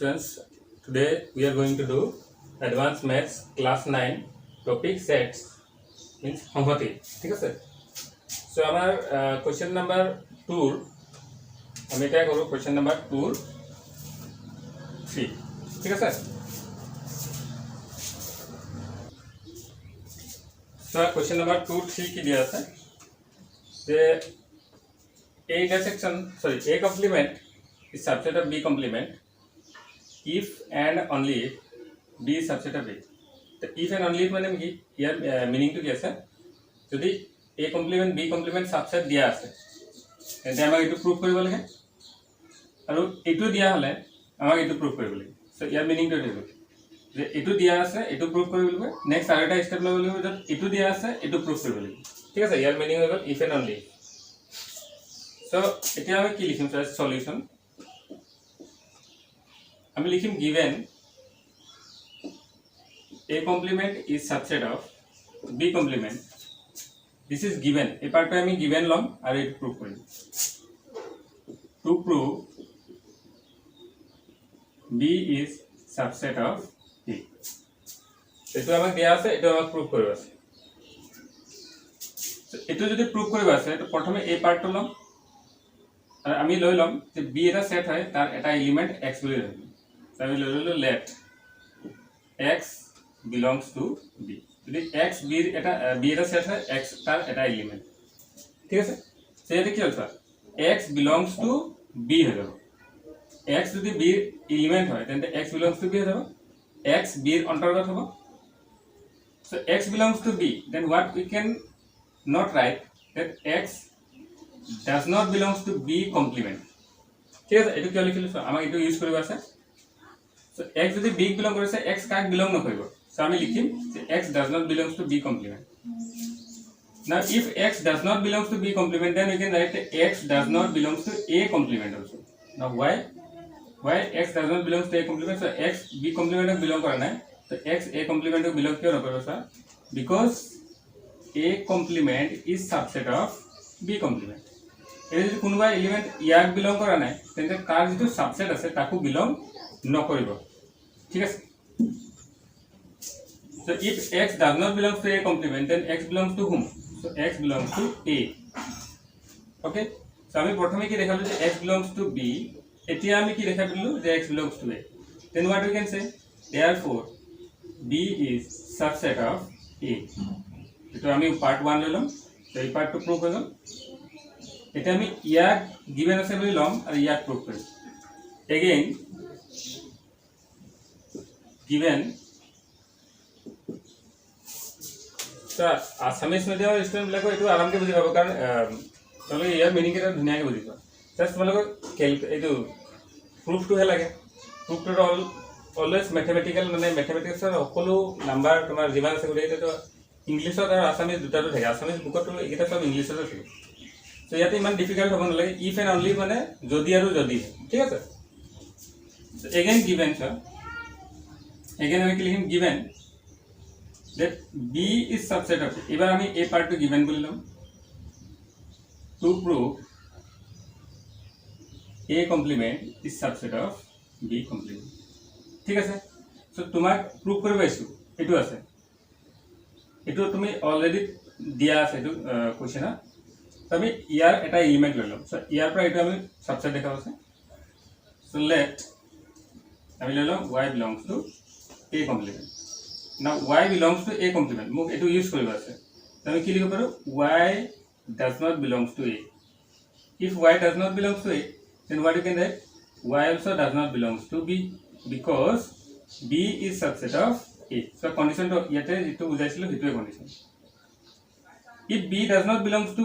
students, today we are going to do advanced maths class 9 topic sets means সংহতি ঠিক আছে so আমাৰ question number 2 আমি এটা কৰো question number 2 3 ঠিক আছে সো question number 2 3 কি দিয়া আছে যে a intersection a complement is subset of b complement if and only if b is subset of a तो if and only if মানে কি ইয়াৰ মিনিং টু কি আছে যদি a complement b complement subset দিয়া আছে তেন্তে আমাক এটো প্ৰুভ কৰিব লাগে আৰু এটো দিয়া হলে আমাক এটো প্ৰুভ কৰিব লাগে সো ইয়াৰ মিনিং টু এটো যে এটো দিয়া আছে এটো প্ৰুভ কৰিব লাগিব নেক্সট আৰু এটা স্টেপ ল'ব লাগিব যে এটো দিয়া আছে এটো প্ৰুভ কৰিব লাগিব ঠিক আছে ইয়াৰ মিনিং হৈ গল if and only সো এতিয়া আমি কি লিখিম সলিউশন আমি লিখিম given a complement is subset of b complement this is given a part to আমি given লম আৰু এটো প্ৰুভ কৰিম to prove b is subset of a এটো আমাক দিয়া আছে এটো আমাক প্ৰুভ কৰিব আছে এটো যদি প্ৰুভ কৰিব আছে তো প্ৰথমে a পাৰ্টটো লম আৰু আমি লৈ লম যে b এটা সেট হয় তাৰ এটা এলিমেন্ট x বুলি লৈ লম আমি লৈ ললো let x belongs to b যদি x b এটা b এটা সেট হয় x তার এটা এলিমেন্ট ঠিক আছে সেটা কি হল x belongs to b হৈ যাব x যদি b এলিমেন্ট হয় তেন্তে x belongs to b হৈ যাব x b এর অন্তর্গত হ'ব so x belongs to b then what we can not write that x does not belongs to b complement ঠিক আছে এটো কি লিখিলো আমাক এটো ইউজ কৰিব আছে so x যদি b belong কৰিছে x কাক belong নকৰিব so আমি লিখিম যে x does not belongs to b complement now if x does not belongs to b complement then we can write that x does not belongs to a complement also now why x does not belongs to a complement so x b complement belong কৰা নাই so x a complement belong কিয় নকৰিব sir because a complement is subset of b complement এই যদি কোনোবা element ইয়াক belong কৰা নাই তেন্তে তাৰ যেটো সাবসেট আছে তাকো বিলং নকৰিব ঠিক আছে so if x does not belongs to a complement then x belongs to whom so x belongs to a okay so আমি প্ৰথমে কি দেখালো যে x belongs to b এতিয়া আমি কি দেখা দিলো যে x belongs to a then what we can say therefore b is subset of a এটো আমি পার্ট 1 লইলাম so এই পার্টটো প্রুভ হৈ গল এটা আমি ইয়াক given আছে বুলি লম আৰু ইয়াক প্ৰুভ কৰিম again given sir Assamese medium student বিলাকো এটো আৰামকে বুজি পাব কাৰণ তলে ইয়াৰ মিনিং এটা ধুনিয়াকে বুজি পাব জাস্ট তোমালোকক এটো প্ৰুফটো হে লাগে প্ৰুফটো অলৱেজ ম্যাথমেটিক্যাল মানে ম্যাথমেটিক্সৰ সকলো নাম্বাৰ তোমাৰ যিমান আছে গুটেই তো ইংলিশত আৰু আসামিস দুটাটো থাকে আসামিস বুকত এটা সব ইংলিশত আছে তো ইয়াতে ইমান ডিফিকাল্ট হ'ব নালাগে ইফ এন্ড অনলি মানে যদি আৰু যদি ঠিক আছে again given sir again আমি কি লিখিম given that b is subset of এবাৰ আমি a part to given বুলি লম to prove a complement is subset of b complement ঠিক আছে সো তোমাক প্ৰুভ কৰিব আইছো এটো আছে এটো তুমি অলৰেডি দিয়া আছে এটো কোৱেশ্চন আমি ইয়াৰ এটা এলিমেন্ট লৈ লম সো ইয়াৰ পৰা এটো আমি সাবসেট দেখাব আছে সো let আমি লৈ লম y belongs to a complement now y belongs to a complement মোক এটো ইউজ কৰিব আছে আমি কি লিখিব পাৰো y does not belongs to a if y does not belongs to a then what you can write y also does not belongs to b because b is subset of a so condition to ইয়াতে যেটো বুজাইছিল হেতুৱে condition if b does not belongs to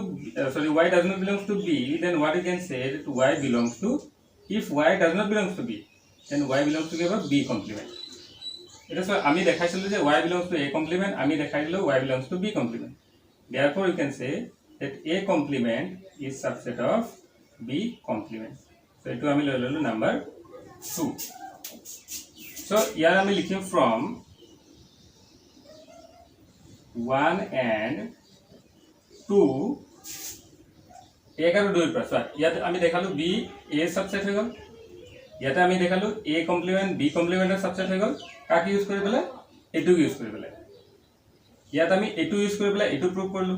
y does not belongs to b then what you can say that y belongs to if y does not belongs to b then y belongs to b complement এটা so আমি দেখাইছিল যে y belongs to a complement আমি দেখাইলো y belongs to b complement therefore you can say that a complement is subset of b complement so এটো আমি লৈ ললো নাম্বার 2 so ইয়াৰ আমি লিখিম from 1 and 2 1 আৰু 2 পৰা ইয়াত আমি দেখালো b a subset হৈ গল ইয়াতে আমি দেখালো a কমপ্লিমেন্ট b কমপ্লিমেন্টের সাবসেট হৈ গল কাক ইউজ কৰি পেলাই এটু ইউজ কৰি পেলাই ইয়াত আমি এটু ইউজ কৰি পেলাই এটু প্ৰুভ কৰিলো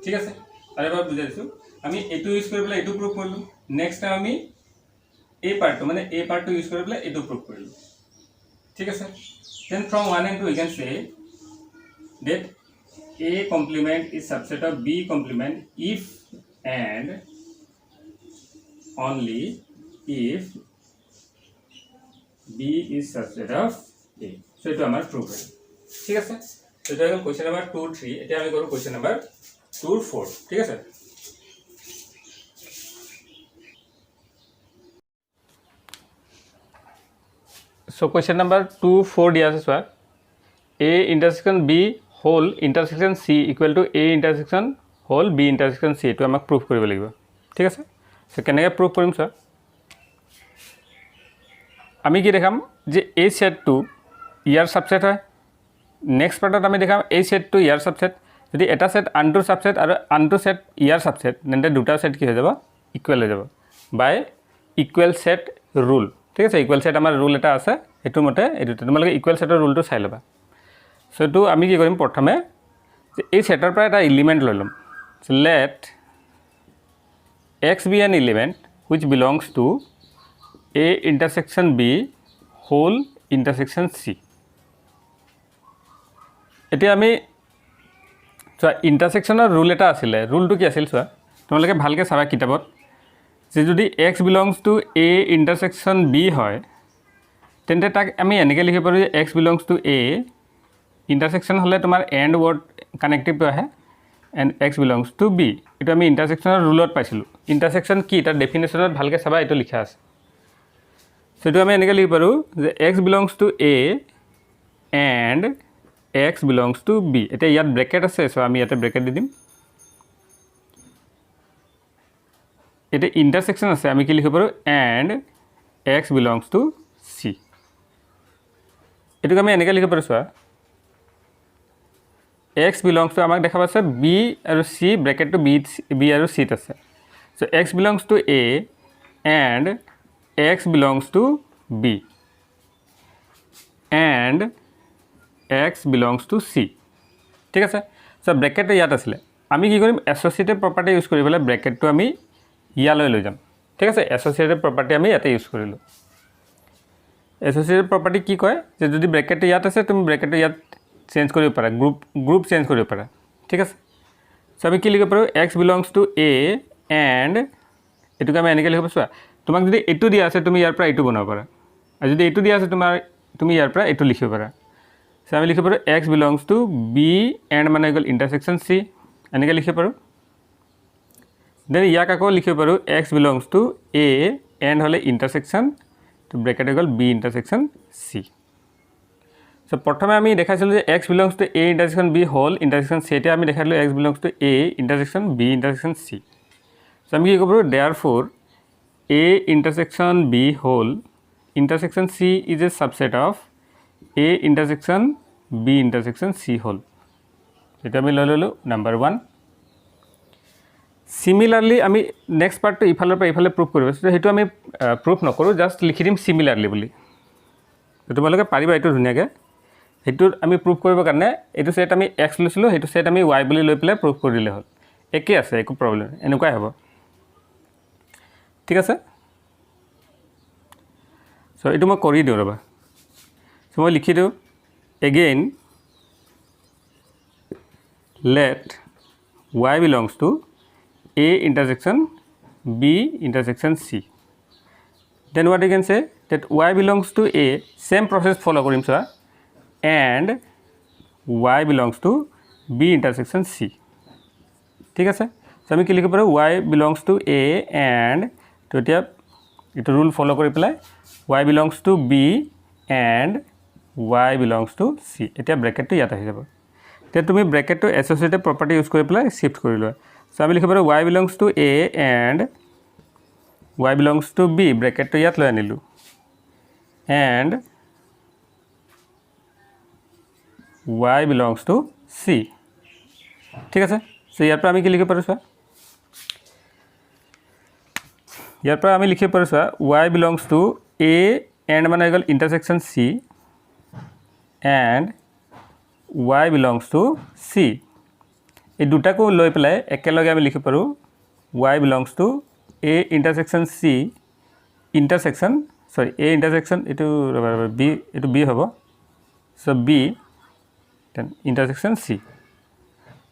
ঠিক আছে আৰু এবাৰ বুজাই দিছো আমি এটু ইউজ কৰি পেলাই এটু প্ৰুভ কৰিলো নেক্সট টাইম আমি এই পাৰ্টটো মানে এই পাৰ্টটো ইউজ কৰি পেলাই এটু প্ৰুভ কৰিলো ঠিক আছে then from 1 and 2 we can say that a complement is subset of b complement if and only if b is subset of a so eto amar proof hai thik ase so eto hol question number 2 3 eta ami koru question number 2 4 thik ase so question number 2 4 dia ase swa a intersection b whole intersection c equal to a intersection whole b intersection c eto amak proof koribo lagibo thik ase so kenege proof korim swa আমি কি দেখাম যে এই সেটটো ইয়াৰ subset হয় next পাৰ্টত আমি দেখাম এই সেটটো ইয়াৰ subset যদি এটা সেট আনটো সাবসেট আৰু আনটো সেট ইয়াৰ সাবসেট তেন্তে দুটা সেট কি হৈ যাব ইকুৱেল হৈ যাব বাই ইকুৱেল সেট ৰুল ঠিক আছে ইকুৱেল সেট আমাৰ ৰুল এটা আছে এটো মতে এটো তোমালোকে ইকুৱেল সেটৰ ৰুলটো চাই লবা সো এটো আমি কি কৰিম প্ৰথমে যে এই সেটৰ পৰা এটা এলিমেন্ট লৈ লম so let x be an element which belongs to a intersection b whole intersection c এতিয়া আমি সো ইন্টাৰসেকশনৰ ৰুল এটা আছিল ৰুলটো কি আছিল সো তোমালোকে ভালকে চাবা কিতাপত যে যদি x belongs to a intersection b হয় তেন্তে তাক আমি এনেকৈ লিখিব পাৰো যে x belongs to a intersection হলে তোমাৰ and word কানেক্টিভ আহে and x belongs to b এটা আমি ইন্টাৰসেকশনৰ ৰুলত পাইছিলো ইন্টাৰসেকশন কি তাৰ ডেফিনেশনত ভালকে চাবা এটো লিখা আছে সেটো আমি এনেকৈ লিখিব পাৰো যে x belongs to a and x belongs to b এটা ইয়াত ব্র্যাকেট আছে সো আমি ইয়াতে ব্র্যাকেট দি দিম এটা ইন্টারসেকশন আছে আমি কি লিখিব পাৰো and x belongs to c এটো আমি এনেকৈ লিখিব পাৰো সো x belongs to আমাক দেখাব আছে b আৰু c ব্ৰ্যাকেট to b আৰু c আছে so x belongs to a and x belongs to b and x belongs to c ঠিক আছে সো ব্র্যাকেট ইয়াত আছিল আমি কি কৰিম এসোসিয়েটিভ প্ৰপাৰ্টি ইউজ কৰি পেলাই ব্ৰ্যাকেটটো আমি ইয়ালৈ লৈ যাম ঠিক আছে এসোসিয়েটিভ প্ৰপাৰ্টি আমি ইয়াতে ইউজ কৰিলো এসোসিয়েটিভ প্ৰপাৰ্টি কি কয় যে যদি ব্ৰ্যাকেট ইয়াত আছে তুমি ব্ৰ্যাকেটটো ইয়াত চেঞ্জ কৰিব পাৰা গ্ৰুপ চেঞ্জ কৰিব পাৰা ঠিক আছে সো আমি কি লিখিব পাৰো x belongs to a and এটুক আমি এনেকৈ লিখিব চোৱা তোমাক যদি এটু দিয়া আছে তুমি ইয়াৰ পৰা এটু বনাব পাৰা আৰু যদি এটু দিয়া আছে তুমি ইয়াৰ পৰা এটু লিখিব পাৰা সো আমি লিখিব পাৰো x belongs to b and মানে গল ইন্টাৰসেকশন c এনেকৈ লিখিব পাৰো দেন ইয়াক আকৌ লিখিব পাৰো x belongs to a and হলে ইন্টাৰসেকশন তো ব্ৰ্যাকেট গল b ইন্টাৰসেকশন c সো প্ৰথমে আমি দেখাইছিল যে x belongs to a intersection b whole intersection c এটা আমি দেখাইলো x belongs to a intersection b intersection c so আমি কি কৰিব therefore a intersection b whole intersection c is a subset of a intersection b intersection c whole এটা আমি লৈ ললো নাম্বার 1 সিমিলারলি আমি নেক্সট পার্টটো ইফালৰ পৰা ইফালে প্ৰুভ কৰিব সো হেতু আমি প্ৰুভ নকৰো জাস্ট লিখি দিম সিমিলাৰলি বুলি তো তোমালোকে পাৰিবা এটো ধুনিয়াকে হেতু আমি প্ৰুভ কৰিব কাৰণে এটো সেট আমি x লৈছিলো হেতু সেট আমি y বুলি লৈ পেলাই প্ৰুভ কৰিলে হ'ল একে আছে একো প্ৰবলেম এনেকুৱাই হ'ব ঠিক আছে সো এটো মই কৰি দিও ৰবা সো মই লিখি দিও again let y belongs to a intersection b intersection c then what you can say that y belongs to a same process follow korim so and y belongs to b intersection c ঠিক আছে so আমি কি লিখিব পাৰো y belongs to a and তো এতিয়া এটা rule ফলো কৰি পেলাই y belongs to b and y belongs to c এতিয়া ব্র্যাকেটটো ইয়াত আহি যাব তে তুমি ব্র্যাকেটটো এসোসিয়েটিভ প্ৰপাৰ্টি ইউজ কৰি পেলাই শিফট কৰি লোৱা সো আমি লিখিব পাৰো y belongs to a and y belongs to b ব্র্যাকেটটো ইয়াত লৈ আনিলো and y belongs to c ঠিক আছে সো ইয়াৰ পৰা আমি কি লিখিব পাৰো সো ইয়াৰ পৰা আমি লিখিব পাৰো so y belongs to A and মানে হৈ গ'ল intersection C and y belongs to C এই দুটাকো লৈ পেলাই একেলগে আমি লিখিব পাৰোঁ y belongs to A intersection C intersection sorry A intersection এইটো B এইটো B হ'ব so B then intersection C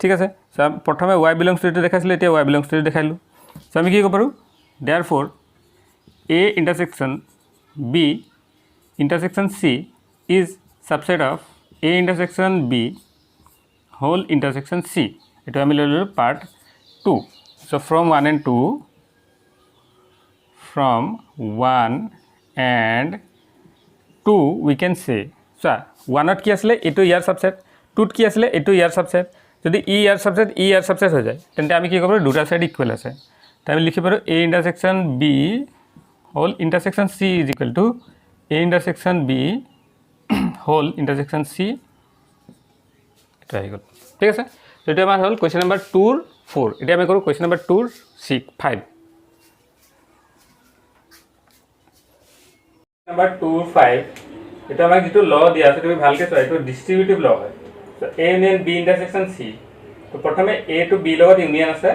ঠিক আছে so প্ৰথমে y belongs to এইটো দেখাইছিলোঁ এতিয়া y belongs to এইটো দেখাইলোঁ so আমি কি কৰিব পাৰোঁ therefore A intersection B intersection C is subset of A intersection B whole intersection C এইটো আমি লৈ ল'লোঁ part 2 so from 1 and 2 from 1 and 2 we can say so 1 কি আছিলে এইটো ইয়াৰ সাবসেট 2 কি আছিলে এইটো ইয়াৰ সাবসেট যদি ই ইয়াৰ সাবসেট হৈ যায় তেন্তে আমি কি কৰিব দুটা সাইড ইকুয়াল আছে তাই আমি লিখিব পাৰো A intersection B whole intersection C is equal to A intersection B whole intersection C এটা হৈ গ'ল ঠিক আছে এটা আমাৰ হ'ল কোৱেশ্চন নম্বৰ 2 ৰ 4 এটা আমি কৰো কোৱেশ্চন নম্বৰ 2 ৰ 6 5 নম্বৰ 2 5 এটা আমাক যেটো ল দিয়া আছে তুমি ভালকে চোৱা এটো ডিস্ট্ৰিবিউটিভ ল হয় so A union B ইন্টাৰসেকশন C তো প্ৰথমে A টু B লগত ইউনিয়ন আছে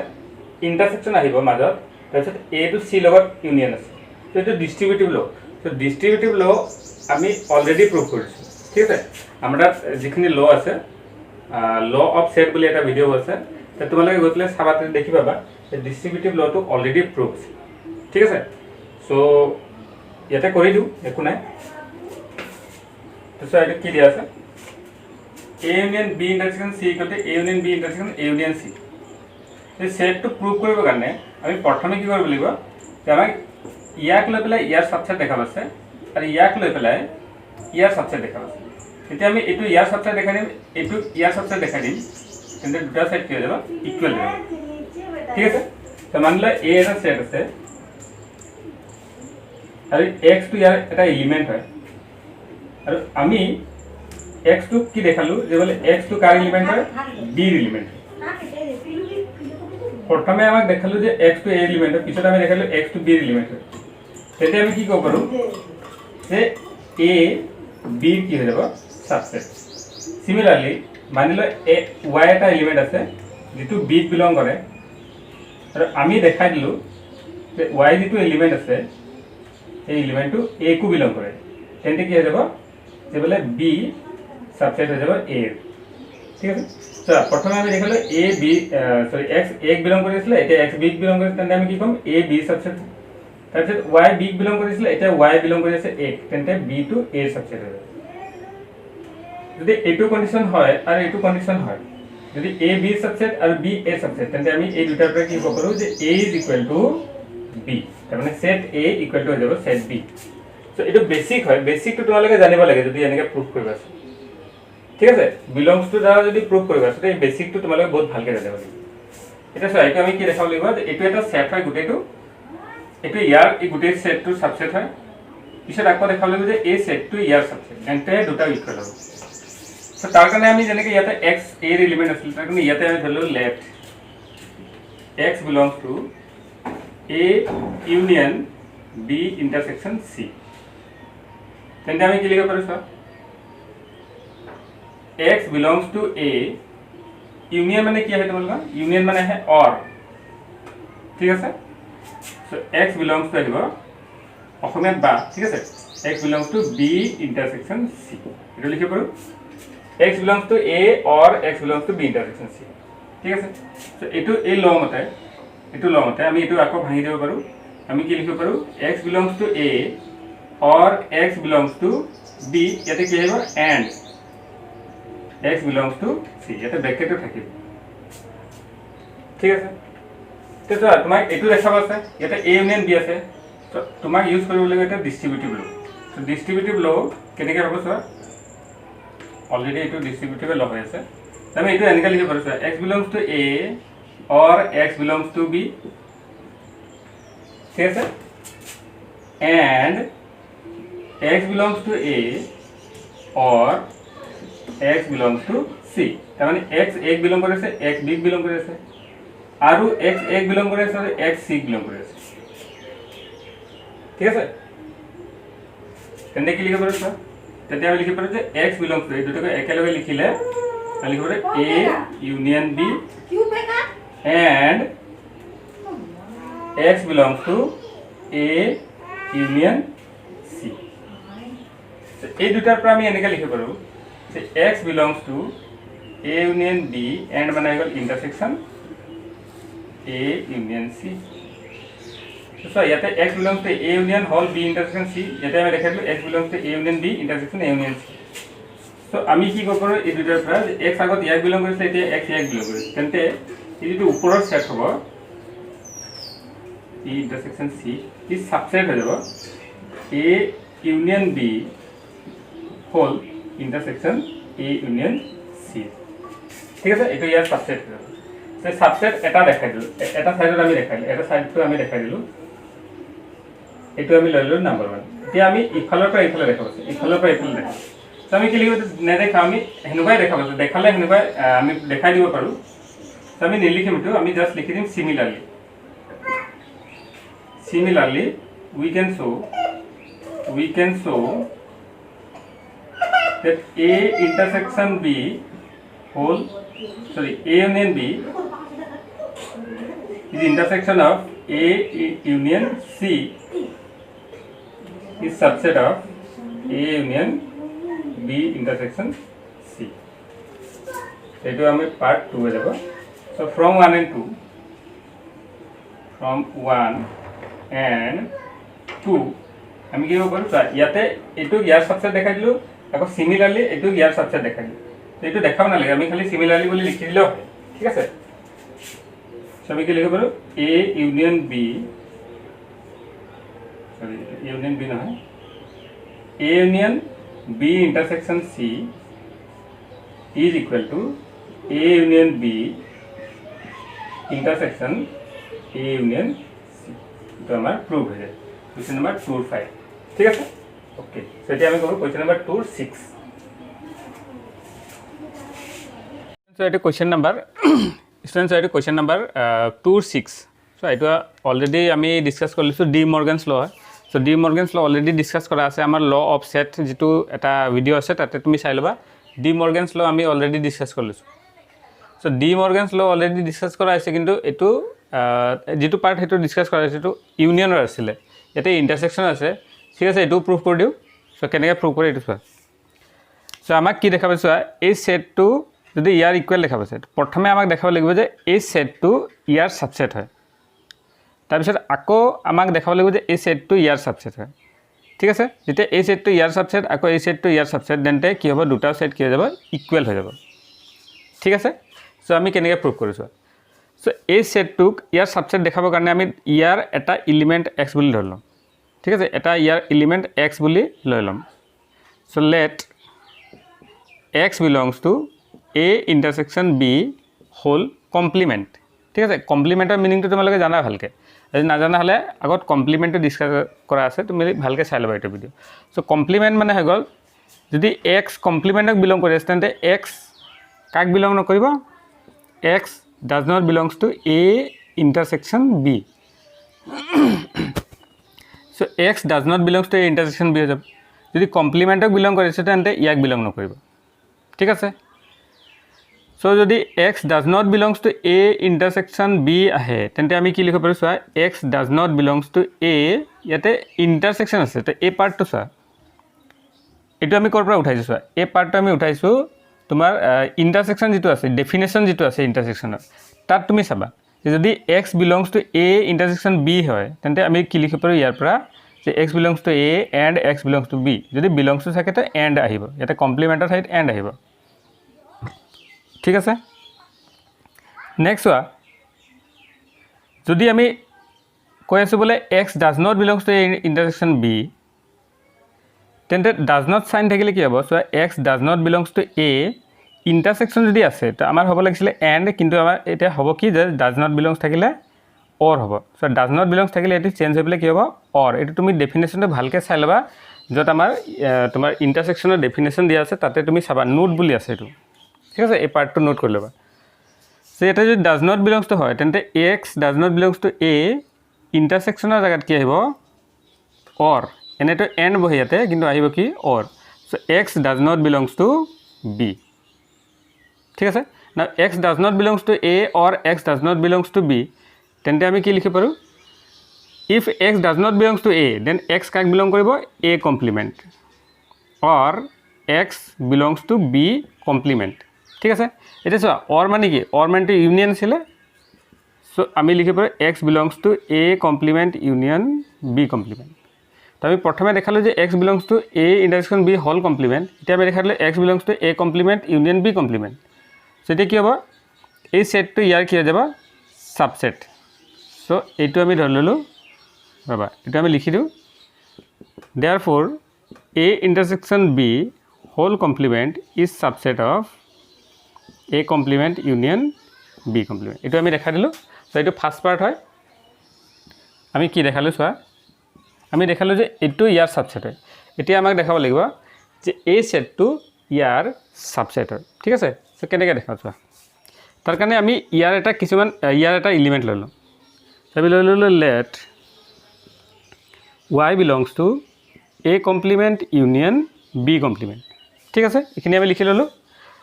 ইন্টাৰসেকশন আহিব মাজত তাৰপিছত A টু C লগত ইউনিয়ন আছে তো এটো ডিস্ট্ৰিবিউটিভ ল তো ডিস্ট্ৰিবিউটিভ ল আমি অলৰেডি প্ৰুভ কৰিছো ঠিক আছে আমাৰ যিখিনি ল আছে ল অফ সেট বুলি এটা ভিডিও আছে তো তোমালোকে গৈ পেলাই চাবাতে দেখি পাবা ডিস্ট্রিবিউটিভ ল টো অলৰেডি প্ৰুভ ঠিক আছে সো ইয়াতে কৰি দিও একো নাই তো এটা কি দিয়া আছে A union B intersection C equal to A union B intersection A union C এই সেটটো প্ৰুভ কৰিবৰ কাৰণে আমি প্ৰথমে কি কৰিব লাগিব যে আমাক ইয়াক লৈ পেলাই ইয়াৰ সাবসেট দেখাব আছে আৰু ইয়াক লৈ পেলাই ইয়াৰ সাবসেট দেখাব আছে এতিয়া আমি এটো ইয়াৰ সাবসেট দেখাই দিম এটো ইয়াৰ সাবসেট দেখাই দিম তেন্তে দুটা সেট কি হৈ যাব ইকুয়াল হৈ যাব ঠিক আছে তো মানলে A এটা সেট আছে আৰু x টো ইয়াৰ এটা এলিমেন্ট হয় আৰু আমি x টো কি দেখালো যে বলে x টো কার এলিমেন্ট হয় b এর এলিমেন্ট প্রথমে আমাক দেখালো যে x টো a এলিমেন্ট হয় পিছত আমি দেখালো x টো b এর এলিমেন্ট হয় এতে আমি কি করব পারো যে a b কি হয়ে যাব সাবসেট সিমিলারলি মানিলো y এটা এলিমেন্ট আছে যেটো b ত বিলং করে আর আমি দেখাই দিলো যে y যেটো এলিমেন্ট আছে এই এলিমেন্টটো a কো বিলং করে তেন্তে কি হয়ে যাব যে বলে b সাবসেট হয়ে যাব a ঠিক আছে তো প্রথমে আমি দেখালো a b sorry x a belong করেছিল এটা x b বিলং করে তেন্তে আমি কি কম a b সাবসেট তারপর y b বিলং করেছিল এটা y বিলং করেছে a তেন্তে b টু a সাবসেট হবে যদি এটু কন্ডিশন হয় আর এটু কন্ডিশন হয় যদি a b সাবসেট আর b a সাবসেট তেন্তে আমি এই দুটাৰ পৰা কি কৰো যে a is equal to b তার মানে সেট a equal to হৈ যাব সেট b সো এটো বেসিক হয় বেসিক তো তোমালোকে জানিব লাগে যদি এনেকে প্ৰুফ কৰিবা ঠিক আছে বিলংস টু দ্বাৰা যদি প্ৰুফ কৰিবা তো এই বেসিক তো তোমালোকে বহুত ভালকে জানিব লাগিব এটা সো আইটো আমি কি দেখাব লাগিব যে এটো এটা সেট হয় গুটেটো এটো ইয়াৰ এই গুটে সেটটো সাবসেট হয় পিছত আকৌ দেখাব লাগিব যে এই সেটটো ইয়াৰ সাবসেট এন্তে দুটা ইকুয়াল হ'ব সো তাৰ কাৰণে আমি যেনেকৈ ইয়াতে x a এৰ এলিমেন্ট আছিল তাৰ কাৰণে ইয়াতে আমি ধৰলো left x belongs to a union b intersection c তেন্তে আমি কি লিখিব পাৰো sir x belongs to a union মানে কি হয় তোমালোকৰ union মানে है or ঠিক আছে সো x belongs to আহিব অসমীয়াত বা ঠিক আছে x belongs to b intersection c এটা লিখিব পাৰো x belongs to a or x belongs to b intersection c ঠিক আছে সো এটো এই ল মতে আমি এটো আকৌ ভাঙি দিব পাৰো আমি কি লিখিব পাৰো x belongs to a or x belongs to b ইয়াতে কি আহিব and x belongs to c ইয়াতে ব্র্যাকেটে থাকিব ঠিক আছে তো তোমাক এটো দেখাব আছে ইয়াতে a ইউনিয়ন b আছে তো তোমাক ইউজ কৰিব লাগিব এটা ডিস্ট্রিবিউটিভ ল তো ডিস্ট্রিবিউটিভ ল কেনেকৈ হ'ব স্যার অলরেডি এটো ডিস্ট্রিবিউটিভ ল হৈ আছে আমি এটো এনেকৈ লিখিব পাৰো sir x belongs to a or x belongs to b ঠিক আছে and x belongs to a or x belongs to c তার মানে x a বিলং করেছে x b বিলং করেছে আৰু x a বিলং কৰেছে আৰু x c বিলং কৰেছে ঠিক আছে তেন্তে কি লিখিব পাৰোঁ? তেতিয়া আমি লিখিব পাৰোঁ যে x বিলংছ টু, এই দুটাকে একেলগে লিখিলে আমি লিখিব পাৰোঁ A union B and x belongs to A union C। এই দুটাৰ পৰা আমি এনেকৈ লিখিব পাৰোঁ যে x belongs to A union B and মানে হৈ গ'ল intersection A union C। So ইয়াতে x belongs to A union whole B intersection C, ইয়াতে আমি দেখাইছিলো x belongs to A union B intersection A union C। So আমি কি কৰিব পাৰোঁ এই দুটাৰ পৰা যে x আগত ইয়াক বিলং কৰিছে, এতিয়া x ইয়াক বিলং কৰিছে, তেন্তে এই যিটো ওপৰৰ সেট হ'ব E intersection C, ই সাবসেট হৈ যাব A union B whole intersection A union C। ঠিক আছে, এইটো ইয়াৰ সাবসেট হৈ যাব। সেই সাবসেট এটা দেখাই দিলোঁ, এটা সাইডত আমি দেখাইলোঁ, এটা সাইডটো আমি দেখাই দিলোঁ, এইটো আমি লৈ ল'লোঁ নাম্বাৰ 1। এতিয়া আমি ইফালৰ পৰা ইফালে দেখা পাইছোঁ, ইফালৰ পৰা ইফালে দেখা, তো আমি কি লিখিব নেদেখা, আমি সেনেকুৱাই দেখা পাইছোঁ, দেখালে সেনেকুৱাই আমি দেখাই দিব পাৰোঁ। তো আমি নিলিখিম এইটো, আমি জাষ্ট লিখি দিম সিমিলাৰলি। Similarly, we can show that A intersection B whole, sorry, A union B is intersection of A union C is subset of A union B intersection C। এইটো আমি পার্ট 2 এ যাব। So from 1 and 2, from 1 and 2 আমি কি কৰিব পাৰোঁ, ইয়াতে এইটো ইয়াৰ subset দেখাই দিলোঁ, আকৌ সিমিলাৰলি এইটো ইয়াৰ সাবসেট দেখাই দিলোঁ। এইটো দেখাব নালাগে, আমি খালি সিমিলাৰলি বুলি লিখি দিলেও হয়, ঠিক আছে। আমি কি লিখিব পাৰোঁ A union B, sorry union B নহয়, A union B intersection C is equal to A union B intersection A union C। তো আমার প্রুভ হয়ে যায় কোয়েশ্চন নাম্বার 2 और 5, ঠিক আছে। ওকে, সেটা আমি করব কোয়েশ্চন নাম্বার 2 और 6। সো এটা কোয়েশ্চন নাম্বার স্টুডেন্টস, এটা কোয়েশ্চন নাম্বার 2 और 6। সো এটা অলরেডি আমি ডিসকাস কৰিছোঁ ডি মৰ্গেনছ ল হয়। সো ডি মৰ্গেনছ ল অলৰেডি ডিসকাস কৰা আছে, আমাৰ ল অফ সেট যেটো এটা ভিডিও আছে তাতে তুমি চাই ল'বা। ডি মৰ্গেনছ ল আমি অলৰেডি ডিসকাস কৰিছোঁ। সো ডি মৰ্গেনছ ল অলৰেডি ডিসকাস কৰা আছে, কিন্তু এইটো যেটো পাৰ্ট সেইটো ডিসকাস কৰা আছে এইটো ইউনিয়নৰ আছিলে, ইয়াতে ইন্টাৰসেকশন আছে, ঠিক আছে। এইটো প্ৰুফ কৰি দিওঁ। সো কেনেকৈ প্ৰুফ কৰে এইটো চোৱা। সো আমাক কি দেখা পাইছোঁ, এই সেটটো যদি ইয়াৰ ইকুৱেল দেখা পাইছে, প্ৰথমে আমাক দেখাব লাগিব যে এই সেটটো ইয়াৰ সাবসেট হয়, তাৰপিছত আকৌ আমাক দেখাব লাগিব যে এই সেটটো ইয়াৰ সাবসেট হয়, ঠিক আছে। যেতিয়া এই সেটটো ইয়াৰ সাবসেট, আকৌ এই সেটটো ইয়াৰ সাবসেট, তেন্তে কি হ'ব, দুটা সেট কি হৈ যাব, ইকুৱেল হৈ যাব, ঠিক আছে। সো আমি কেনেকৈ প্ৰুফ কৰিছোঁ। সো এই সেটটোক ইয়াৰ সাবসেট দেখাবৰ কাৰণে আমি ইয়াৰ এটা এলিমেণ্ট x বুলি ধৰি ল'ম, ঠিক আছে। এটা ইয়াৰ এলিমেণ্ট x বুলি লৈ ল'ম। So let x belongs to A intersection B whole complement, ঠিক আছে। কমপ্লিমেন্টৰ মিনিংটো তোমালোকে জানা ভালকৈ, যদি নাজানা হ'লে আগত কমপ্লিমেন্টটো ডিসকাস কৰা আছে, তুমি ভালকৈ চাই ল'বা এইটো ভিডিও। সো কমপ্লিমেন্ট মানে হৈ গ'ল, যদি x কমপ্লিমেন্টক বিলং কৰি আছে তেন্তে x কাক বিলং নকৰিব, x does not belongs to A intersection B। So x does not belongs to A intersection B হৈ যাব। যদি কমপ্লিমেন্টক বিলং কৰিছে তেন্তে ইয়াক বিলং নকৰিব, ঠিক আছে। সো যদি x does not belongs to A intersection B আহে, তেন্তে আমি কি লিখিব পাৰোঁ চোৱা, x does not belongs to A, ইয়াতে ইন্টাৰসেকশন আছে, তো এই পাৰ্টটো চোৱা, এইটো আমি ক'ৰ পৰা উঠাইছোঁ চোৱা, এই পাৰ্টটো আমি উঠাইছোঁ তোমাৰ ইন্টাৰসেকশন যেটো আছে, ডেফিনেশ্যন যেটো আছে ইন্টাৰসেকশনৰ, তাত তুমি চাবা যে যদি x belongs to A ইন্টাৰসেকশন B হয়, তেন্তে আমি কি লিখিব পাৰোঁ ইয়াৰ পৰা যে x belongs to A and x belongs to B। যদি বিলংছ টু থাকে তো এণ্ড আহিব, ইয়াতে কমপ্লিমেন্টৰ ঠাইত এণ্ড আহিব, ঠিক আছে। নেক্সট চোৱা, যদি আমি কৈ আছোঁ বোলে x does not belongs to A intersection B, তেন্তে ডাজ নট সাইন থাকিলে কি হ'ব চোৱা, x does not belongs to A ইন্টাৰসেকশন যদি আছে তো আমাৰ হ'ব লাগিছিলে এণ্ড, কিন্তু আমাৰ এতিয়া হ'ব কি যে ডাজ নট বিলংছ থাকিলে অৰ হ'ব। সো ডাজ নট বিলংছ থাকিলে এইটো চেঞ্জ হৈ পেলাই কি হ'ব, অৰ। এইটো তুমি ডেফিনেশ্যনটো ভালকৈ চাই ল'বা, য'ত আমাৰ তোমাৰ ইন্টাৰসেকশনৰ ডেফিনেশ্যন দিয়া আছে তাতে তুমি চাবা, নোট বুলি আছে এইটো, ঠিক আছে। এই পাৰ্টটো নোট কৰি ল'বা। সো এটা যদি ডাজ নট বিলংছ টু হয়, তেন্তে x does not belongs to A ইন্টাৰসেকশনৰ জেগাত কি আহিব, অৰ। এনেটো এণ্ড বহি ইয়াতে কিন্তু আহিব কি or so X does not belongs to B ঠিক আছে না X does not belongs to A or X does not belongs to B তেন্তে আমি কি লিখিব পাৰোঁ if X does not belongs to A then X কাক বিলং কৰিব A complement or X belongs to B complement ঠিক আছে এতিয়া চোৱা অৰ মানে কি অৰ মানেটো ইউনিয়ন আছিলে সো আমি লিখিব পাৰোঁ x belongs to A complement union B complement তো আমি প্ৰথমে দেখালোঁ যে x belongs to A intersection B whole complement এতিয়া আমি দেখালোঁ x belongs to A complement union B complement so এতিয়া কি হ'ব এই সেটটো ইয়াৰ কি হৈ যাব সাবসেট সো এইটো আমি ধৰি ল'লোঁ ৰ'বা এইটো আমি লিখি দিওঁ therefore a intersection b whole complement is subset of a complement union b complement এইটো আমি দেখা দিলোঁ সো এইটো ফাৰ্স্ট পাৰ্ট হয় আমি কি দেখালোঁ চোৱা আমি দেখালোঁ যে এইটো ইয়াৰ সাবসেট হয় এতিয়া আমাক দেখাব লাগিব যে এই সেটটো ইয়াৰ সাবসেট হয় ঠিক আছে সো কেনেকৈ দেখাওঁ চোৱা তাৰ কাৰণে আমি ইয়াৰ এটা কিছুমান ইয়াৰ এটা এলিমেণ্ট লৈ লওঁ আমি লৈ ল'লোঁ late y belongs to a complement union b complement ঠিক আছে এইখিনি আমি লিখি ল'লোঁ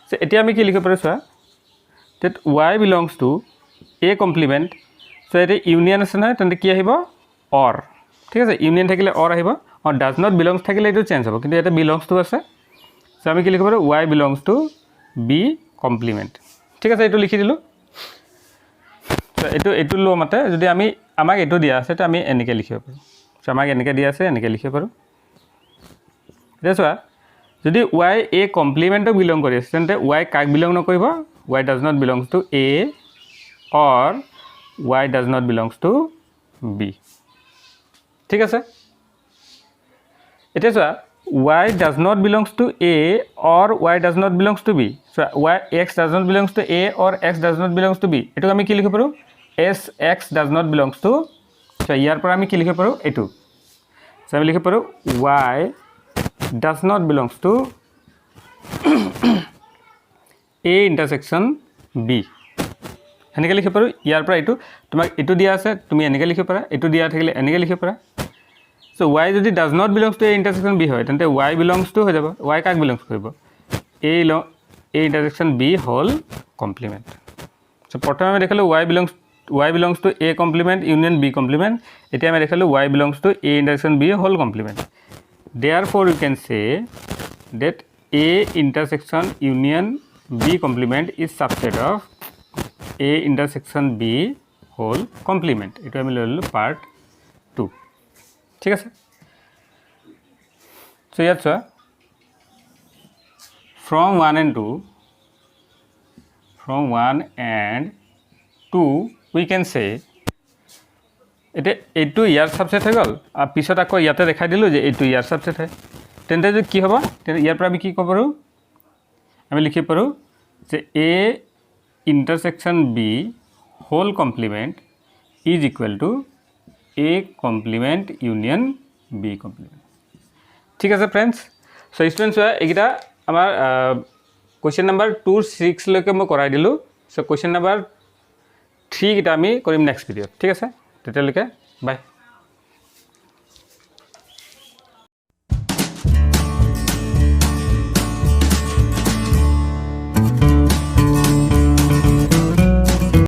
সো এতিয়া আমি কি লিখিব পাৰোঁ চোৱা that y belongs to a complement so এতিয়া ইউনিয়ন আছে নহয় তেন্তে কি আহিব অৰ ঠিক আছে ইউনিয়ন থাকিলে অৰ আহিব আৰু ডাজ নট বিলংছ থাকিলে এইটো চেঞ্জ হ'ব কিন্তু এটা বিলংছ টু আছে সো আমি কি লিখিব পাৰোঁ y belongs to b complement ঠিক আছে এইটো লিখি দিলোঁ সো এইটো লো মতে যদি আমি আমাক এইটো দিয়া আছে তো আমি এনেকৈ লিখিব পাৰোঁ সো আমাক এনেকৈ দিয়া আছে এনেকৈ লিখিব পাৰোঁ এতিয়া চোৱা যদি y a কমপ্লিমেণ্টক বিলং কৰি আছে তেন্তে y কাক বিলং নকৰিব y does not belongs to a or y does not belongs to b ঠিক আছে এতিয়া চোৱা y does not belongs to a or y does not belongs to b so y x does not belongs to a or x does not belongs to b এটো আমি কি লিখিব পাৰো s x does not belongs to so ইয়াৰ পৰা আমি কি লিখিব পাৰো এটো so আমি লিখিব পাৰো y does not belongs to a intersection b এনেকৈ লিখিব পাৰো ইয়াৰ পৰা এটো তোমাক এটো দিয়া আছে তুমি এনেকৈ লিখিব পাৰা এটো দিয়া থাকিলে এনেকৈ লিখিব পাৰা so y যদি does not belongs to a intersection b হয় তেন্তে y belongs to হৈ যাব y কাক belongs কৰিব a intersection b whole complement so প্ৰথমে আমি দেখালো y belongs to a complement union b complement এতিয়া আমি দেখালো y belongs to a intersection b whole complement therefore you can say that a intersection union b complement is subset of a intersection b whole complement এটো আমি ললো part 2 ঠিক আছে so ইয়াত চোৱা from 1 and 2 we can say এটা এইটো ইয়াৰ subset হৈ গল আৰু পিছত আকৌ ইয়াতে দেখাই দিলো যে এইটো ইয়াৰ সাবসেট হয় তেন্তে যে কি হ'ব তেন্তে ইয়াৰ পৰা আমি কি ক'ব পাৰো আমি লিখিব পাৰো যে a intersection b whole complement is equal to a complement union b complement ঠিক আছে फ्रेंड्स সো স্টুডেন্টস এইটা আমাৰ কোৱেশ্চন নম্বৰ 2 6 লৈকে মই কৰাই দিলো সো কোৱেশ্চন নম্বৰ 3 কিটা আমি কৰিম নেক্সট ভিডিঅ ঠিক আছে তেতিয়ালৈকে বাই